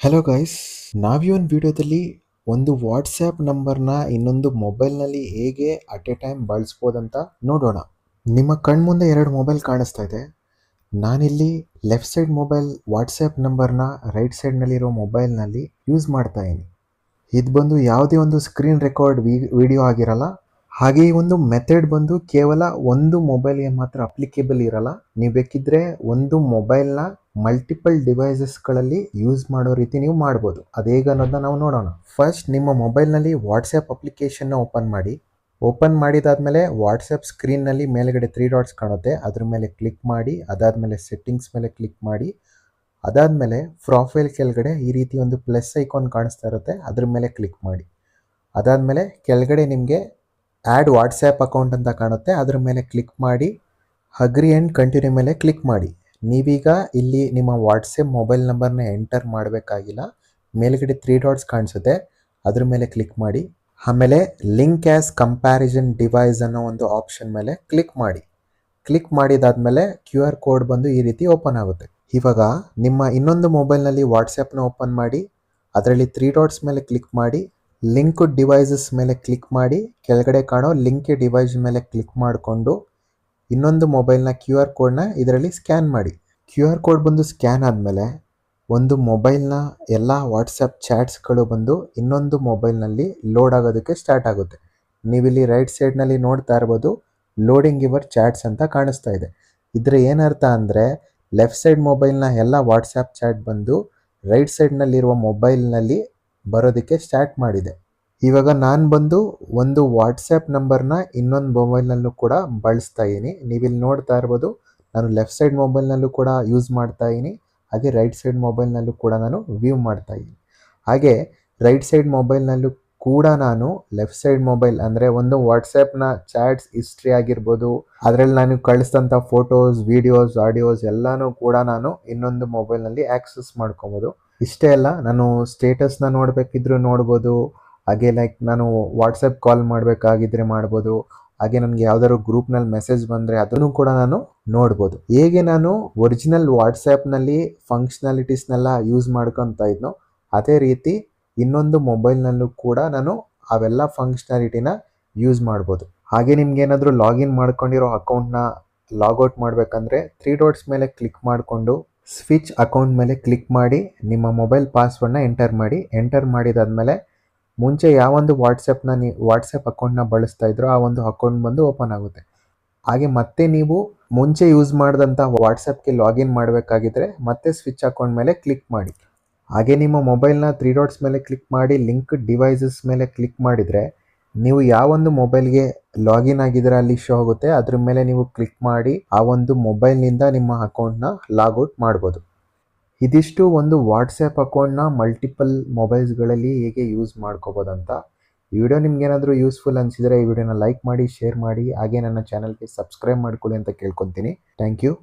Hello guys, ನಾವು ಈ ಒಂದು ವಿಡಿಯೋದಲ್ಲಿ ಒಂದು ವಾಟ್ಸ್ಆ್ಯಪ್ ನಂಬರ್ನ ಇನ್ನೊಂದು ಮೊಬೈಲ್ನಲ್ಲಿ ಹೇಗೆ ಅಟ್ ಎ ಟೈಮ್ ಬಳಸ್ಬೋದಂತ ನೋಡೋಣ. ನಿಮ್ಮ ಕಣ್ಮುಂದೆ ಎರಡು ಮೊಬೈಲ್ ಕಾಣಿಸ್ತಾ ಇದೆ. ನಾನಿಲ್ಲಿ ಲೆಫ್ಟ್ ಸೈಡ್ ಮೊಬೈಲ್ ವಾಟ್ಸ್ಆ್ಯಪ್ ನಂಬರ್ನ ರೈಟ್ ಸೈಡ್ನಲ್ಲಿರೋ ಮೊಬೈಲ್ನಲ್ಲಿ ಯೂಸ್ ಮಾಡ್ತಾ ಇದ್ದೀನಿ. ಇದು ಬಂದು ಯಾವುದೇ ಒಂದು ಸ್ಕ್ರೀನ್ ರೆಕಾರ್ಡ್ ವಿಡಿಯೋ ಆಗಿರಲ್ಲ. ಹಾಗೆ ಈ ಒಂದು ಮೆಥಡ್ ಬಂದು ಕೇವಲ ಒಂದು ಮೊಬೈಲ್ಗೆ ಮಾತ್ರ ಅಪ್ಲಿಕೇಬಲ್ ಇರಲ್ಲ. ನೀವು ಬೇಕಿದ್ರೆ ಒಂದು ಮೊಬೈಲ್ನ ಮಲ್ಟಿಪಲ್ ಡಿವೈಸಸ್ಗಳಲ್ಲಿ ಯೂಸ್ ಮಾಡೋ ರೀತಿ ನೀವು ಮಾಡ್ಬೋದು. ಅದು ಹೇಗೆ ಅನ್ನೋದನ್ನ ನಾವು ನೋಡೋಣ. ಫಸ್ಟ್ ನಿಮ್ಮ ಮೊಬೈಲ್ನಲ್ಲಿ ವಾಟ್ಸ್ಆ್ಯಪ್ ಅಪ್ಲಿಕೇಶನ್ನ ಓಪನ್ ಮಾಡಿ. ಓಪನ್ ಮಾಡಿದಾದ್ಮೇಲೆ ವಾಟ್ಸ್ಆ್ಯಪ್ ಸ್ಕ್ರೀನ್ನಲ್ಲಿ ಮೇಲ್ಗಡೆ 3 ಡಾಟ್ಸ್ ಕಾಣುತ್ತೆ, ಅದ್ರ ಮೇಲೆ ಕ್ಲಿಕ್ ಮಾಡಿ. ಅದಾದಮೇಲೆ ಸೆಟ್ಟಿಂಗ್ಸ್ ಮೇಲೆ ಕ್ಲಿಕ್ ಮಾಡಿ. ಅದಾದಮೇಲೆ ಪ್ರೊಫೈಲ್ ಕೆಳಗಡೆ ಈ ರೀತಿ ಒಂದು ಪ್ಲಸ್ ಐಕಾನ್ ಕಾಣಿಸ್ತಾ ಇರುತ್ತೆ, ಅದ್ರ ಮೇಲೆ ಕ್ಲಿಕ್ ಮಾಡಿ. ಅದಾದಮೇಲೆ ಕೆಳಗಡೆ ನಿಮಗೆ ಆ್ಯಡ್ ವಾಟ್ಸ್ಆ್ಯಪ್ ಅಕೌಂಟ್ ಅಂತ ಕಾಣುತ್ತೆ, ಅದ್ರ ಮೇಲೆ ಕ್ಲಿಕ್ ಮಾಡಿ. ಅಗ್ರಿ ಆ್ಯಂಡ್ ಕಂಟಿನ್ಯೂ ಮೇಲೆ ಕ್ಲಿಕ್ ಮಾಡಿ. ನೀವೀಗ ಇಲ್ಲಿ ನಿಮ್ಮ ವಾಟ್ಸಪ್ ಮೊಬೈಲ್ ನಂಬರ್ನ ಎಂಟರ್ ಮಾಡಬೇಕಾಗಿಲ್ಲ. ಮೇಲ್ಗಡೆ 3 ಡಾಟ್ಸ್ ಕಾಣಿಸುತ್ತೆ, ಅದ್ರ ಮೇಲೆ ಕ್ಲಿಕ್ ಮಾಡಿ. ಆಮೇಲೆ ಲಿಂಕ್ ಆ್ಯಸ್ ಕಂಪ್ಯಾರಿಸನ್ ಡಿವೈಸ್ ಅನ್ನೋ ಒಂದು ಆಪ್ಷನ್ ಮೇಲೆ ಕ್ಲಿಕ್ ಮಾಡಿ. ಕ್ಲಿಕ್ ಮಾಡಿದಾದ್ಮೇಲೆ QR ಕೋಡ್ ಬಂದು ಈ ರೀತಿ ಓಪನ್ ಆಗುತ್ತೆ. ಇವಾಗ ನಿಮ್ಮ ಇನ್ನೊಂದು ಮೊಬೈಲ್ನಲ್ಲಿ ವಾಟ್ಸಪ್ನ ಓಪನ್ ಮಾಡಿ. ಅದರಲ್ಲಿ 3 ಡಾಟ್ಸ್ ಮೇಲೆ ಕ್ಲಿಕ್ ಮಾಡಿ. ಲಿಂಕ್ ಡಿವೈಸಸ್ ಮೇಲೆ ಕ್ಲಿಕ್ ಮಾಡಿ. ಕೆಳಗಡೆ ಕಾಣೋ ಲಿಂಕ್ ಡಿವೈಸ್ ಮೇಲೆ ಕ್ಲಿಕ್ ಮಾಡಿಕೊಂಡು ಇನ್ನೊಂದು ಮೊಬೈಲ್ನ QR ಕೋಡ್ನ ಇದರಲ್ಲಿ ಸ್ಕ್ಯಾನ್ ಮಾಡಿ. QR ಕೋಡ್ ಬಂದು ಸ್ಕ್ಯಾನ್ ಆದಮೇಲೆ ಒಂದು ಮೊಬೈಲ್ನ ಎಲ್ಲ ವಾಟ್ಸಪ್ ಚಾಟ್ಸ್ಗಳು ಬಂದು ಇನ್ನೊಂದು ಮೊಬೈಲ್ನಲ್ಲಿ ಲೋಡ್ ಆಗೋದಕ್ಕೆ ಸ್ಟಾರ್ಟ್ ಆಗುತ್ತೆ. ನೀವಿಲ್ಲಿ ರೈಟ್ ಸೈಡ್ನಲ್ಲಿ ನೋಡ್ತಾ ಇರ್ಬೋದು, ಲೋಡಿಂಗ್ ಯುವರ್ ಚಾಟ್ಸ್ ಅಂತ ಕಾಣಿಸ್ತಾ ಇದೆ. ಇದರ ಏನರ್ಥ ಅಂದರೆ ಲೆಫ್ಟ್ ಸೈಡ್ ಮೊಬೈಲ್ನ ಎಲ್ಲ ವಾಟ್ಸಪ್ ಚಾಟ್ ಬಂದು ರೈಟ್ ಸೈಡ್ನಲ್ಲಿರುವ ಮೊಬೈಲ್ನಲ್ಲಿ ಬರೋದಕ್ಕೆ ಸ್ಟಾರ್ಟ್ ಮಾಡಿದೆ. ಇವಾಗ ನಾನು ಬಂದು ಒಂದು ವಾಟ್ಸಪ್ ನಂಬರ್ನ ಇನ್ನೊಂದು ಮೊಬೈಲ್ನಲ್ಲೂ ಕೂಡ ಬಳಸ್ತಾ ಇದ್ದೀನಿ. ನೀವಿಲ್ಲಿ ನೋಡ್ತಾ ಇರ್ಬೋದು, ನಾನು ಲೆಫ್ಟ್ ಸೈಡ್ ಮೊಬೈಲ್ನಲ್ಲೂ ಕೂಡ ಯೂಸ್ ಮಾಡ್ತಾ ಇದ್ದೀನಿ, ಹಾಗೆ ರೈಟ್ ಸೈಡ್ ಮೊಬೈಲ್ನಲ್ಲೂ ಕೂಡ ನಾನು ವ್ಯೂ ಮಾಡ್ತಾ ಇದ್ದೀನಿ. ಹಾಗೆ ರೈಟ್ ಸೈಡ್ ಮೊಬೈಲ್ನಲ್ಲೂ ಕೂಡ ನಾನು ಲೆಫ್ಟ್ ಸೈಡ್ ಮೊಬೈಲ್ ಅಂದರೆ ಒಂದು ವಾಟ್ಸಪ್ನ ಚಾಟ್ಸ್ ಹಿಸ್ಟ್ರಿ ಆಗಿರ್ಬೋದು, ಅದರಲ್ಲಿ ನಾನು ಕಳಿಸಿದಂಥ ಫೋಟೋಸ್, ವೀಡಿಯೋಸ್, ಆಡಿಯೋಸ್ ಎಲ್ಲನೂ ಕೂಡ ನಾನು ಇನ್ನೊಂದು ಮೊಬೈಲ್ನಲ್ಲಿ ಆ್ಯಕ್ಸಸ್ ಮಾಡ್ಕೊಬೋದು. ಇಷ್ಟೇ ಅಲ್ಲ, ನಾನು ಸ್ಟೇಟಸ್ನ ನೋಡಬೇಕಿದ್ರೂ ನೋಡ್ಬೋದು. ಹಾಗೆ ಲೈಕ್ ನಾನು ವಾಟ್ಸಪ್ ಕಾಲ್ ಮಾಡಬೇಕಾಗಿದ್ರೆ ಮಾಡ್ಬೋದು. ಹಾಗೆ ನನಗೆ ಯಾವ್ದಾದ್ರು ಗ್ರೂಪ್ನಲ್ಲಿ ಮೆಸೇಜ್ ಬಂದರೆ ಅದನ್ನು ಕೂಡ ನಾನು ನೋಡ್ಬೋದು. ಹೇಗೆ ನಾನು ಒರಿಜಿನಲ್ ವಾಟ್ಸಪ್ನಲ್ಲಿ ಫಂಕ್ಷನಾಲಿಟೀಸ್ನೆಲ್ಲ ಯೂಸ್ ಮಾಡ್ಕೊತಾ ಇದ್ನೋ ಅದೇ ರೀತಿ ಇನ್ನೊಂದು ಮೊಬೈಲ್ನಲ್ಲೂ ಕೂಡ ನಾನು ಅವೆಲ್ಲ ಫಂಕ್ಷನಾಲಿಟಿನ ಯೂಸ್ ಮಾಡ್ಬೋದು. ಹಾಗೆ ನಿಮ್ಗೇನಾದರೂ ಲಾಗಿನ್ ಮಾಡ್ಕೊಂಡಿರೋ ಅಕೌಂಟ್ನ ಲಾಗೌಟ್ ಮಾಡಬೇಕಂದ್ರೆ 3 ಡಾಟ್ಸ್ ಮೇಲೆ ಕ್ಲಿಕ್ ಮಾಡಿಕೊಂಡು ಸ್ವಿಚ್ ಅಕೌಂಟ್ ಮೇಲೆ ಕ್ಲಿಕ್ ಮಾಡಿ ನಿಮ್ಮ ಮೊಬೈಲ್ ಪಾಸ್ವರ್ಡ್ನ ಎಂಟರ್ ಮಾಡಿ. ಎಂಟರ್ ಮಾಡಿದಾದ್ಮೇಲೆ ಮುಂಚೆ ಯಾವೊಂದು ವಾಟ್ಸಪ್ ಅಕೌಂಟ್ನ ಬಳಸ್ತಾ ಇದ್ರೋ ಆ ಒಂದು ಅಕೌಂಟ್ ಬಂದು ಓಪನ್ ಆಗುತ್ತೆ. ಹಾಗೆ ಮತ್ತೆ ನೀವು ಮುಂಚೆ ಯೂಸ್ ಮಾಡಿದಂಥ ವಾಟ್ಸಪ್ಗೆ ಲಾಗಿನ್ ಮಾಡಬೇಕಾಗಿದ್ರೆ ಮತ್ತೆ ಸ್ವಿಚ್ ಅಕೌಂಟ್ ಮೇಲೆ ಕ್ಲಿಕ್ ಮಾಡಿ. ಹಾಗೆ ನಿಮ್ಮ ಮೊಬೈಲ್ನ 3 ಡಾಟ್ಸ್ ಮೇಲೆ ಕ್ಲಿಕ್ ಮಾಡಿ ಲಿಂಕ್ ಡಿವೈಸಸ್ ಮೇಲೆ ಕ್ಲಿಕ್ ಮಾಡಿದರೆ ನೀವು ಯಾವೊಂದು ಮೊಬೈಲ್ಗೆ ಲಾಗಿನ್ ಆಗಿದ್ರೆ ಅಲ್ಲಿ ಶೋ ಆಗುತ್ತೆ, ಅದ್ರ ಮೇಲೆ ನೀವು ಕ್ಲಿಕ್ ಮಾಡಿ ಆ ಒಂದು ಮೊಬೈಲ್ನಿಂದ ನಿಮ್ಮ ಅಕೌಂಟ್ನ ಲಾಗೌಟ್ ಮಾಡ್ಬೋದು. ಇದಿಷ್ಟು ಒಂದು ವಾಟ್ಸಪ್ ಅಕೌಂಟ್ನ ಮಲ್ಟಿಪಲ್ ಮೊಬೈಲ್ಸ್ಗಳಲ್ಲಿ ಹೇಗೆ ಯೂಸ್ ಮಾಡ್ಕೋಬೋದಂತ. ಈ ವಿಡಿಯೋ ನಿಮ್ಗೇನಾದರೂ ಯೂಸ್ಫುಲ್ ಅನಿಸಿದರೆ ಈ ವಿಡಿಯೋನ ಲೈಕ್ ಮಾಡಿ, ಶೇರ್ ಮಾಡಿ, ಹಾಗೆ ನನ್ನ ಚಾನಲ್ಗೆ ಸಬ್ಸ್ಕ್ರೈಬ್ ಮಾಡ್ಕೊಳ್ಳಿ ಅಂತ ಕೇಳ್ಕೊತೀನಿ. Thank you.